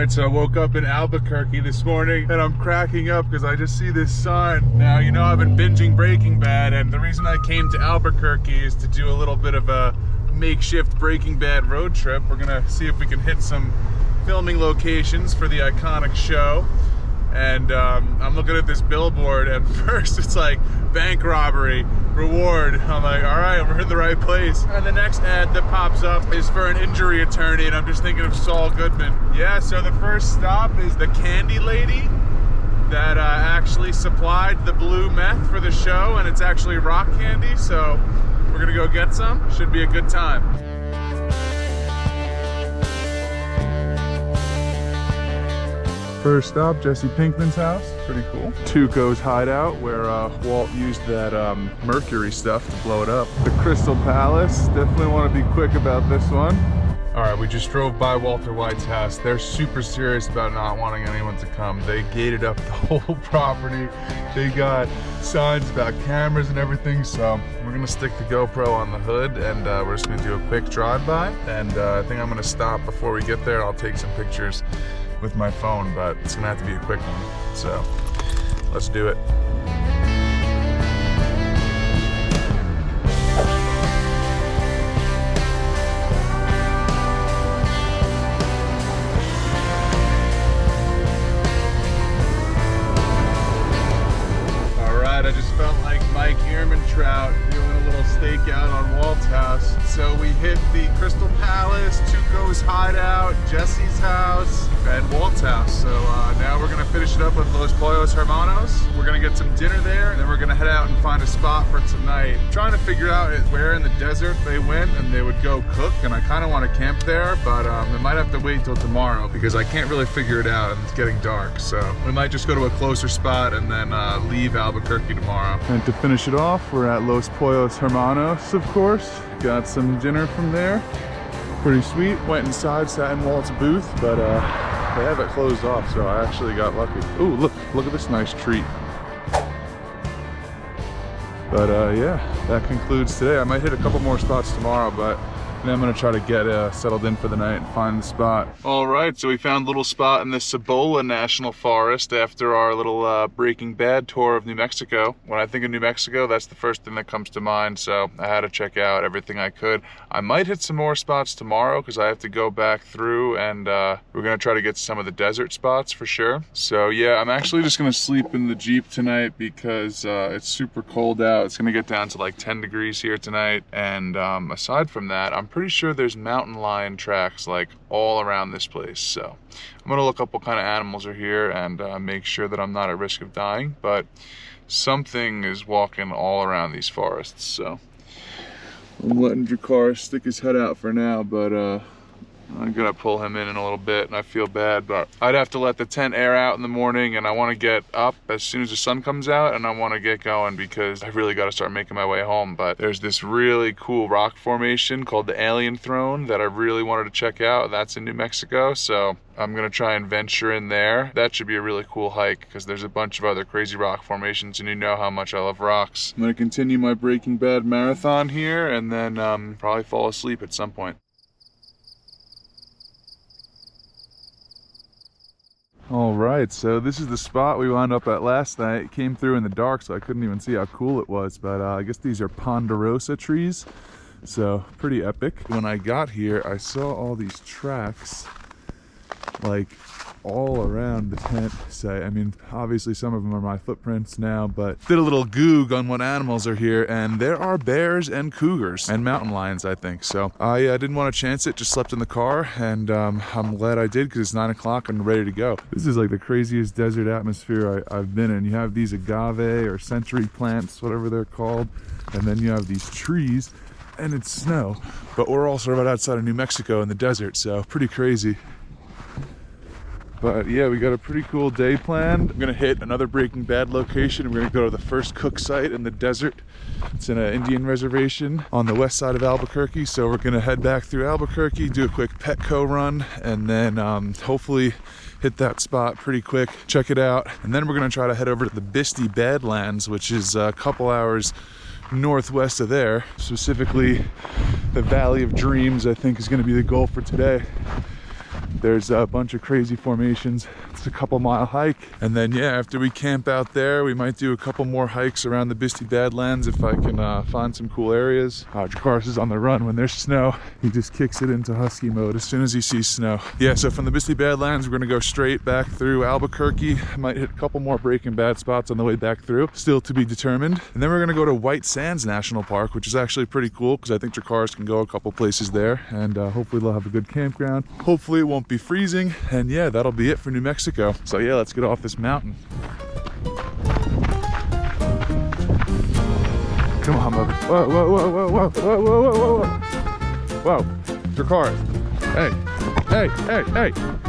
right, so I woke up in Albuquerque this morning and I'm cracking up because I just see this sign. Now, you know I've been binging Breaking Bad, and the reason I came to Albuquerque is to do a little bit of a makeshift Breaking Bad road trip. We're gonna see if we can hit some filming locations for the iconic show. And I'm looking at this billboard, and first it's like bank robbery, reward. I'm like, all right, we're in the right place. And the next ad that pops up is for an injury attorney, and I'm just thinking of Saul Goodman. Yeah, so the first stop is the candy lady that actually supplied the blue meth for the show, and it's actually rock candy, so we're gonna go get some. Should be a good time. First stop, Jesse Pinkman's house. Pretty cool. Tuco's hideout, where Walt used that mercury stuff to blow it up. The Crystal Palace. Definitely want to be quick about this one. All right, we just drove by Walter White's house. They're super serious about not wanting anyone to come. They gated up the whole property. They got signs about cameras and everything, so we're gonna stick the GoPro on the hood, and we're just gonna do a quick drive-by. And I think I'm gonna stop before we get there. I'll take some pictures with my phone, but it's gonna have to be a quick one. So let's do it. All right, I just felt like Mike Ehrmantraut doing a little stakeout on Walt's house. So we hit the Crystal Palace, Tuco's hideout, Jesse's house, and Walt's house. So now we're gonna finish it up with Los Pollos Hermanos. We're gonna get some dinner there, and then we're gonna head out and find a spot for tonight. I'm trying to figure out where in the desert they went and they would go cook, and I kinda wanna camp there, but we might have to wait till tomorrow because I can't really figure it out and it's getting dark. So we might just go to a closer spot and then leave Albuquerque tomorrow. And to finish it off, we're at Los Pollos Hermanos, of course. Got some dinner from there. Pretty sweet. Went inside, sat in Walt's booth, but they have it closed off, so I actually got lucky. Ooh, look at this nice treat. But yeah, that concludes today. I might hit a couple more spots tomorrow, but then I'm gonna try to get settled in for the night and find the spot. All right, so we found a little spot in the Cibola National Forest after our little Breaking Bad tour of New Mexico. When I think of New Mexico, that's the first thing that comes to mind, so I had to check out everything I could. I might hit some more spots tomorrow because I have to go back through, and we're gonna try to get some of the desert spots for sure. So yeah, I'm actually just gonna sleep in the Jeep tonight because it's super cold out. It's gonna get down to like 10 degrees here tonight, and aside from that, I'm pretty sure there's mountain lion tracks like all around this place. So I'm gonna look up what kind of animals are here and make sure that I'm not at risk of dying, but something is walking all around these forests. So I'm letting Dracar stick his head out for now, but I'm gonna pull him in a little bit, and I feel bad, but I'd have to let the tent air out in the morning, and I want to get up as soon as the sun comes out, and I want to get going because I really got to start making my way home. But there's this really cool rock formation called the Alien Throne that I really wanted to check out. That's in New Mexico, so I'm gonna try and venture in there. That should be a really cool hike because there's a bunch of other crazy rock formations, and you know how much I love rocks. I'm gonna continue my Breaking Bad marathon here, and then probably fall asleep at some point. All right, so this is the spot we wound up at last night. It came through in the dark, so I couldn't even see how cool it was, but I guess these are ponderosa trees, so pretty epic. When I got here, I saw all these tracks like all around the tent site. I mean, obviously some of them are my footprints now, but did a little goog on what animals are here, and there are bears and cougars and mountain lions, I think. So I didn't want to chance it, just slept in the car, and I'm glad I did because it's 9 o'clock and ready to go. This is like the craziest desert atmosphere I've been in. You have these agave or century plants, whatever they're called, and then you have these trees, and it's snow. But we're also right outside of New Mexico in the desert, so pretty crazy. But yeah, we got a pretty cool day planned. I'm gonna hit another Breaking Bad location. We're gonna go to the first cook site in the desert. It's in an Indian reservation on the west side of Albuquerque. So we're gonna head back through Albuquerque, do a quick Petco run, and then hopefully hit that spot pretty quick, check it out. And then we're gonna try to head over to the Bisti Badlands, which is a couple hours northwest of there. Specifically, the Valley of Dreams, I think, is gonna be the goal for today. There's a bunch of crazy formations. It's a couple-mile hike. And then, yeah, after we camp out there, we might do a couple more hikes around the Bisti Badlands if I can find some cool areas. Jakaris is on the run. When there's snow, he just kicks it into husky mode as soon as he sees snow. Yeah, so from the Bisti Badlands, we're gonna go straight back through Albuquerque. I might hit a couple more breaking bad spots on the way back through, still to be determined. And then we're gonna go to White Sands National Park, which is actually pretty cool because I think Jakaris can go a couple places there, and hopefully they'll have a good campground. Hopefully it won't be freezing, and yeah, that'll be it for New Mexico. So yeah, let's get off this mountain. Come on, mother. Whoa, whoa, whoa, whoa, whoa, whoa, whoa, whoa, whoa. Whoa, Jakaris. Hey, hey, hey, hey.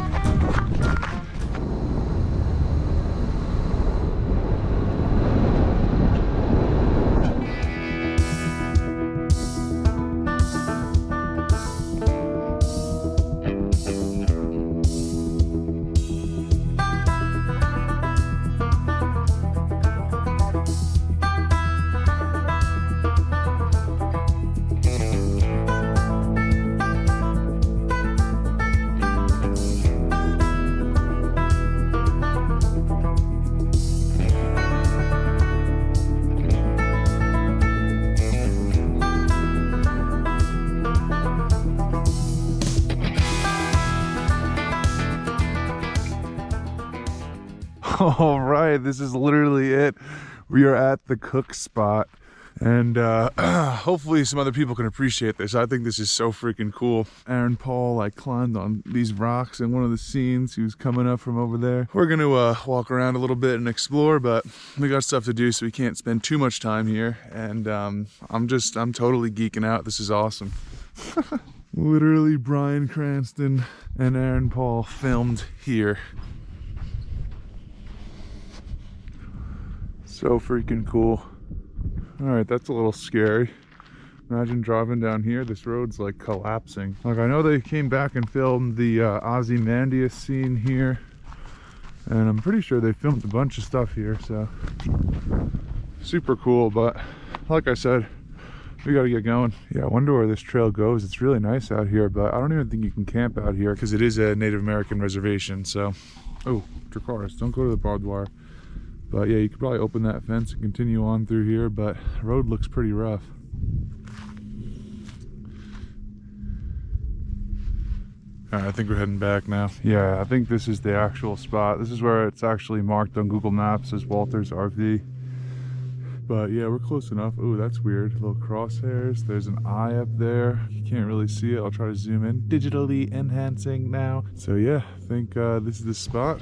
All right, this is literally it. We are at the cook spot, and hopefully some other people can appreciate this. I think this is so freaking cool. Aaron Paul like climbed on these rocks in one of the scenes. He was coming up from over there. We're gonna walk around a little bit and explore, but we got stuff to do, so we can't spend too much time here. And I'm totally geeking out. This is awesome. Literally Bryan Cranston and Aaron Paul filmed here. So freaking cool. All right, that's a little scary. Imagine driving down here. This road's like collapsing. Like, I know they came back and filmed the Ozymandias scene here, and I'm pretty sure they filmed a bunch of stuff here, so super cool. But like I said, we gotta get going. Yeah, I wonder where this trail goes. It's really nice out here, but I don't even think you can camp out here because it is a Native American reservation. So, oh, Jakaris, don't go to the barbed wire. But yeah, you could probably open that fence and continue on through here, but the road looks pretty rough. All right, I think we're heading back now. Yeah, I think this is the actual spot. This is where it's actually marked on Google Maps as Walter's RV. But yeah, we're close enough. Oh, that's weird. Little crosshairs. There's an eye up there. You can't really see it. I'll try to zoom in. Digitally enhancing now. So yeah, I think this is the spot.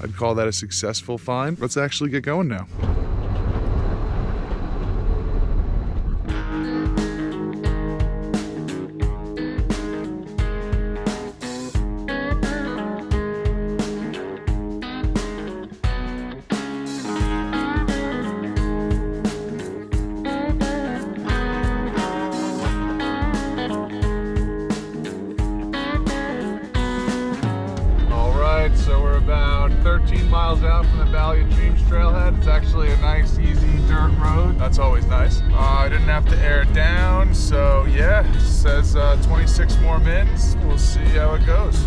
I'd call that a successful find. Let's actually get going now. So we're about 13 miles out from the Valley of Dreams trailhead. It's actually a nice, easy dirt road. That's always nice. I didn't have to air it down, so yeah, it says 26 more minutes. We'll see how it goes.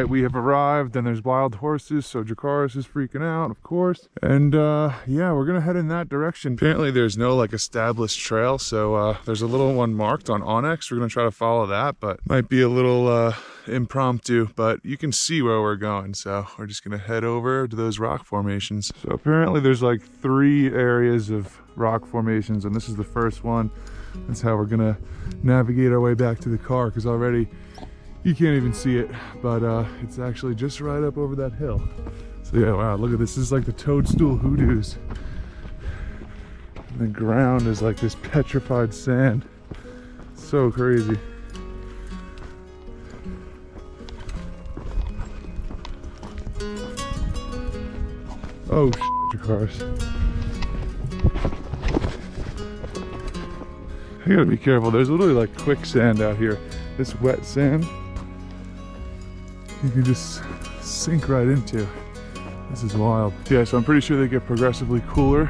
We have arrived, and there's wild horses, so Jakaris is freaking out, of course. And yeah, we're gonna head in that direction. Apparently there's no like established trail, so there's a little one marked on Onyx. We're gonna try to follow that, but might be a little impromptu, but you can see where we're going, so we're just gonna head over to those rock formations. So apparently there's like 3 areas of rock formations, and this is the first one. That's how we're gonna navigate our way back to the car, because already you can't even see it, but it's actually just right up over that hill. So yeah, wow, look at this. This is like the toadstool hoodoos. And the ground is like this petrified sand. It's So crazy. Oh, cars. I gotta be careful. There's literally like quicksand out here. This wet sand, you can just sink right into. This is wild. Yeah, so I'm pretty sure they get progressively cooler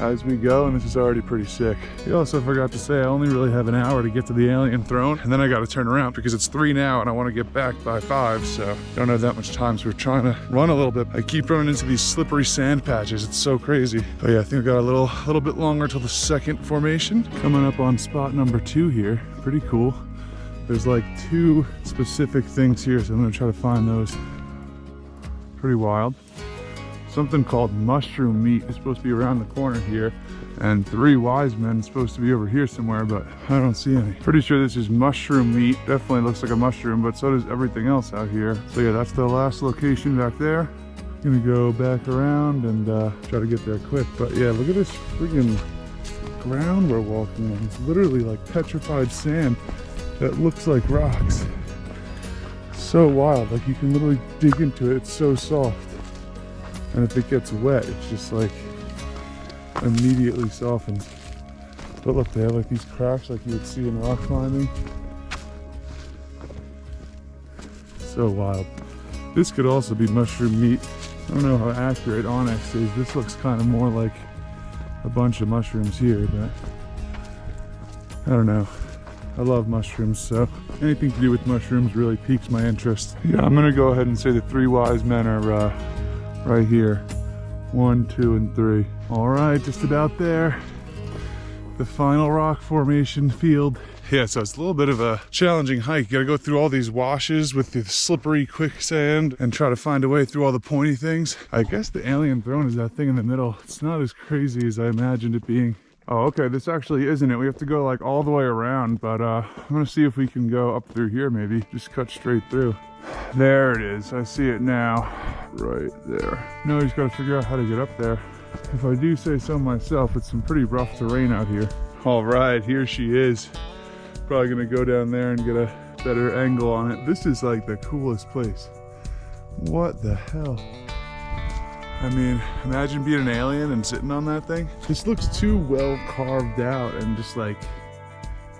as we go, and this is already pretty sick. You also forgot to say I only really have an hour to get to the alien throne, and then I gotta turn around because it's 3 now and I want to get back by 5, so don't have that much time, so we're trying to run a little bit. I keep running into these slippery sand patches. It's so crazy. But yeah, I think we got a little bit longer till the second formation. Coming up on spot number 2 here. Pretty cool. There's like 2 specific things here, so I'm gonna try to find those. Pretty wild. Something called mushroom meat is supposed to be around the corner here, and 3 wise men is supposed to be over here somewhere, but I don't see any. Pretty sure this is mushroom meat. Definitely looks like a mushroom, but so does everything else out here. So yeah, that's the last location back there. Gonna go back around and try to get there quick. But yeah, look at this friggin' ground we're walking on. It's literally like petrified sand that looks like rocks. So wild, like you can literally dig into it. It's so soft. And if it gets wet, it's just like immediately softens. But look, they have like these cracks like you would see in rock climbing. So wild. This could also be mushroom meat. I don't know how accurate Onyx is. This looks kind of more like a bunch of mushrooms here, but I don't know. I love mushrooms, so anything to do with mushrooms really piques my interest. Yeah, I'm gonna go ahead and say the 3 wise men are right here. 1, 2, and 3. All right, just about there. The final rock formation field. Yeah, so it's a little bit of a challenging hike. You gotta go through all these washes with the slippery quicksand and try to find a way through all the pointy things. I guess the alien throne is that thing in the middle. It's not as crazy as I imagined it being. Oh, okay, this actually isn't it. We have to go like all the way around, but I'm gonna see if we can go up through here maybe. Just cut straight through. There it is, I see it now. Right there. No, you just gotta figure out how to get up there. If I do say so myself, it's some pretty rough terrain out here. All right, here she is. Probably gonna go down there and get a better angle on it. This is like the coolest place. What the hell? I mean, imagine being an alien and sitting on that thing. This looks too well carved out and just like,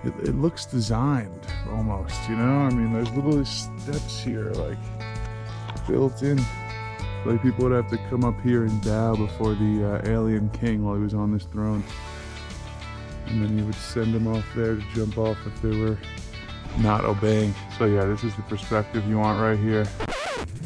it looks designed almost, you know? I mean, there's little steps here, like built in. Like people would have to come up here and bow before the alien king while he was on this throne. And then you would send them off there to jump off if they were not obeying. So yeah, this is the perspective you want right here.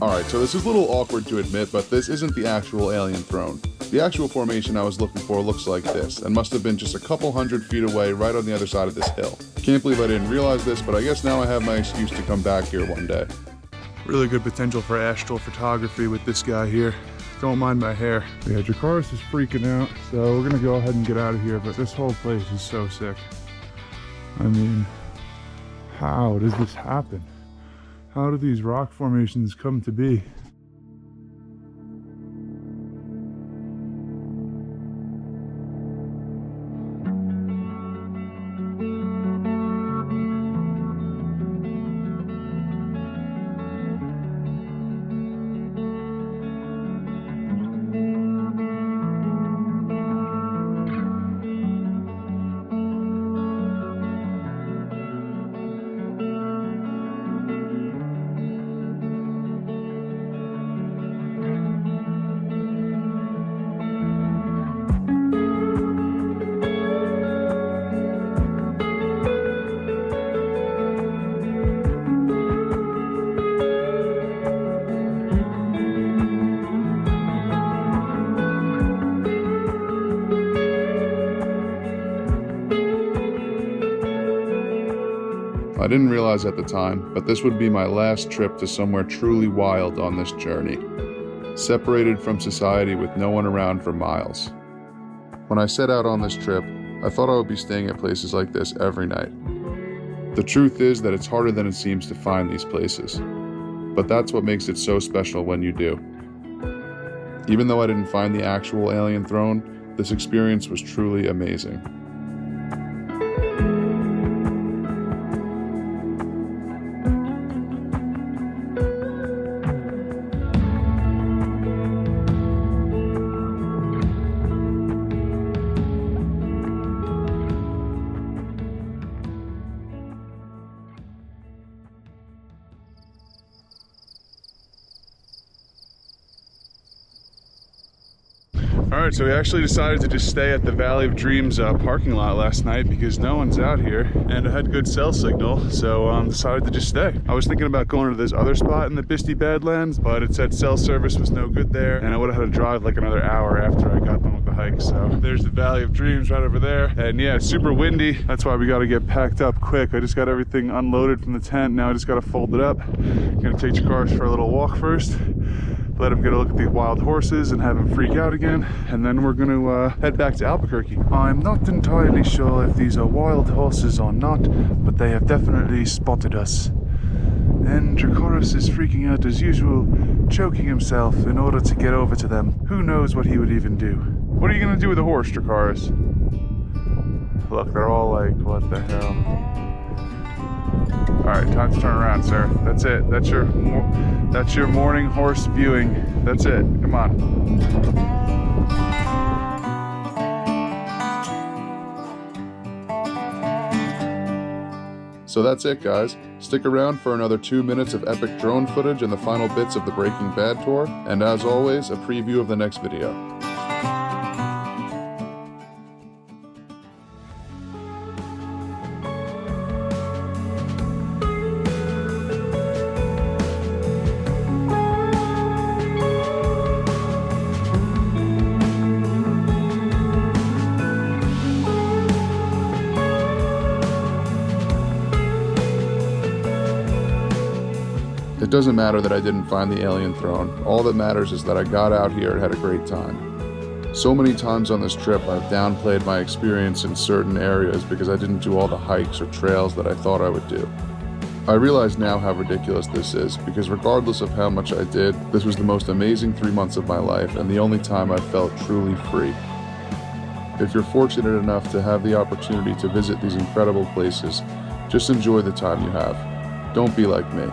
All right, so this is a little awkward to admit, but this isn't the actual alien throne. The actual formation I was looking for looks like this, and must have been just a couple 100 feet away right on the other side of this hill. Can't believe I didn't realize this, but I guess now I have my excuse to come back here one day. Really good potential for astral photography with this guy here. Don't mind my hair. Yeah, Dracarys is freaking out, so we're gonna go ahead and get out of here, but this whole place is so sick. I mean, how does this happen? How do these rock formations come to be? I didn't realize at the time, but this would be my last trip to somewhere truly wild on this journey. Separated from society with no one around for miles. When I set out on this trip, I thought I would be staying at places like this every night. The truth is that it's harder than it seems to find these places. But that's what makes it so special when you do. Even though I didn't find the actual alien throne, this experience was truly amazing. right, so we actually decided to just stay at the Valley of Dreams parking lot last night because no one's out here and I had good cell signal, so decided to just stay. I was thinking about going to this other spot in the Bisti Badlands, but it said cell service was no good there and I would have had to drive like another hour after I got done with the hike. So there's the Valley of Dreams right over there, and yeah, it's super windy. That's why we got to get packed up quick. I just got everything unloaded from the tent. Now I just got to fold it up. Gonna take Jakaris for a little walk first, let him get a look at the wild horses and have him freak out again, and then we're going to head back to Albuquerque. I'm not entirely sure if these are wild horses or not, but they have definitely spotted us. And Jakaris is freaking out as usual, choking himself in order to get over to them. Who knows what he would even do. What are you going to do with a horse, Jakaris? Look, they're all like, what the hell? All right, time to turn around, sir. That's it. That's your morning horse viewing. That's it. Come on. So that's it, guys. Stick around for another 2 minutes of epic drone footage and the final bits of the Breaking Bad tour, and as always, a preview of the next video. It doesn't matter that I didn't find the alien throne. All that matters is that I got out here and had a great time. So many times on this trip, I've downplayed my experience in certain areas because I didn't do all the hikes or trails that I thought I would do. I realize now how ridiculous this is, because regardless of how much I did, this was the most amazing 3 months of my life and the only time I felt truly free. If you're fortunate enough to have the opportunity to visit these incredible places, just enjoy the time you have. Don't be like me.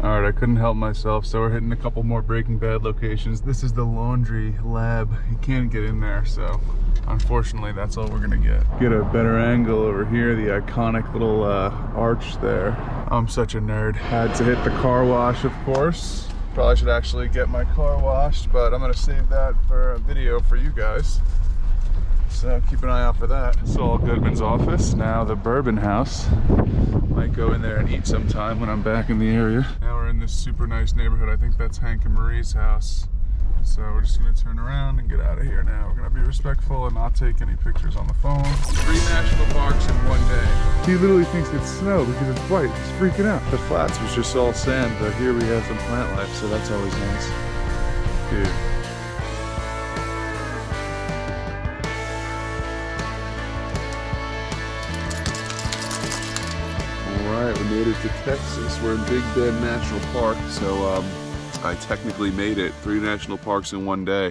Alright, I couldn't help myself, so we're hitting a couple more Breaking Bad locations. This is the laundry lab. You can't get in there, so unfortunately that's all we're gonna get. Get a better angle over here, the iconic little arch there. I'm such a nerd. Had to hit the car wash, of course. Probably should actually get my car washed, but I'm gonna save that for a video for you guys. So keep an eye out for that. Saul Goodman's office, now the Bourbon House. Might go in there and eat sometime when I'm back in the area. Now we're in this super nice neighborhood. I think that's Hank and Marie's house. So we're just gonna turn around and get out of here now. We're gonna be respectful and not take any pictures on the phone. 3 national parks in one day. He literally thinks it's snow because it's white. He's freaking out. The flats was just all sand, but here we have some plant life, so that's always nice. Dude. Alright, we made it to Texas. We're in Big Bend National Park, so I technically made it 3 national parks in one day.